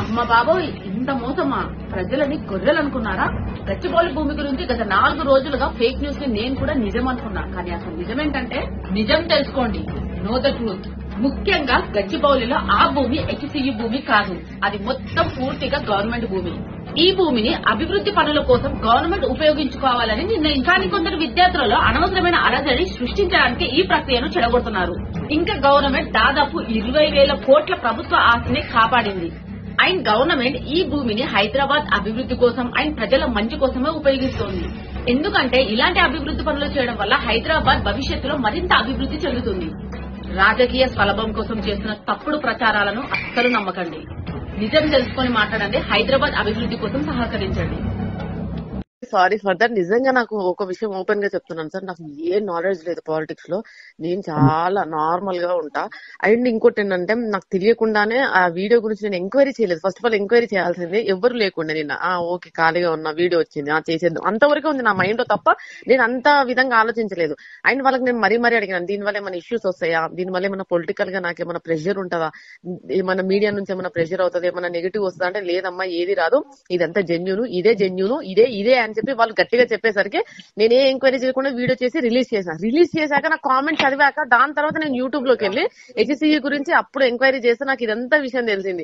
అమ్మ బాబోయ్, ఇంత మోసమా? ప్రజలని గొర్రెలు అనుకున్నారా? గచ్చిబౌలి భూమి గురించి గత 4 రోజులుగా ఫేక్ న్యూస్ ని నేను కూడా నిజం అనుకున్నా. కానీ అసలు నిజమేంటంటే, నిజం తెలుసుకోండి, నో ద ట్రూత్. ముఖ్యంగా గచ్చిబౌలిలో ఆ భూమి హెచ్సియు భూమి కాదు, అది మొత్తం పూర్తిగా గవర్నమెంట్ భూమి. ఈ భూమిని అభివృద్ధి పనుల కోసం గవర్నమెంట్ ఉపయోగించుకోవాలని నిర్ణయించారు. కానీ కొందరు విద్యార్థులలో అనవసరమైన అలజడి సృష్టించడానికి ఈ ప్రక్రియను చెడగొడుతున్నారు. ఇంకా గవర్నమెంట్ దాదాపు 20,000 కోట్ల ప్రభుత్వ ఆస్తిని కాపాడింది. అండ్ గవర్నమెంట్ ఈ భూమిని హైదరాబాద్ అభివృద్ధి కోసం అండ్ ప్రజల మంచి కోసమే ఉపయోగిస్తోంది. ఎందుకంటే ఇలాంటి అభివృద్ధి పనులు చేయడం వల్ల హైదరాబాద్ భవిష్యత్తులో మరింత అభివృద్ధి చెందుతుంది. రాజకీయ స్వలాభం కోసం చేస్తున్న తప్పుడు ప్రచారాలను అస్సలు నమ్మకండి. నిజం తెలుసుకొని మాట్లాడండి. హైదరాబాద్ అభివృద్ధి కోసం సహకరించండి. Sorry for that. నిజంగా నాకు ఒక విషయం ఓపెన్ గా చెప్తున్నాను సార్, నాకు ఏ నాలెడ్జ్ లేదు పాలిటిక్స్ లో. నేను చాలా నార్మల్ గా ఉంటా. అండ్ ఇంకోటి ఏంటంటే, నాకు తెలియకుండానే ఆ వీడియో గురించి నేను ఎంక్వైరీ చేయలేదు. ఫస్ట్ ఆఫ్ ఆల్ ఎంక్వైరీ చేయాల్సింది ఎవరు లేకుండా నేను ఓకే ఖాళీగా ఉన్న వీడియో వచ్చింది చేసేద్దాం అంతవరకు ఉంది నా మైండ్ లో తప్ప నేను అంత విధంగా ఆలోచించలేదు. అండ్ వాళ్ళకి నేను మరీ అడిగాను, దీనివల్ల ఏమైనా ఇష్యూస్ వస్తాయా, దీనివల్ల ఏమైనా పొలిటికల్ గా నాకు ఏమైనా ప్రెషర్ ఉంటుందా, ఏమైనా మీడియా నుంచి ఏమైనా ప్రెషర్ అవుతుంది, ఏమైనా నెగిటివ్ వస్తుందా అంటే లేదమ్మా ఏది రాదు, ఇదంతా జెన్యూన్, ఇదే అని చెప్పి వాళ్ళు గట్టిగా చెప్పేసరికి నేను ఏ ఎంక్వైరీ చేయకుండా వీడియో చేసి రిలీజ్ చేశాక నా కామెంట్ చదివాక దాని తర్వాత నేను యూట్యూబ్ లోకి వెళ్ళి హెచ్సియు గురించి అప్పుడు ఎంక్వైరీ చేస్తే నాకు ఇదంతా విషయం తెలిసింది.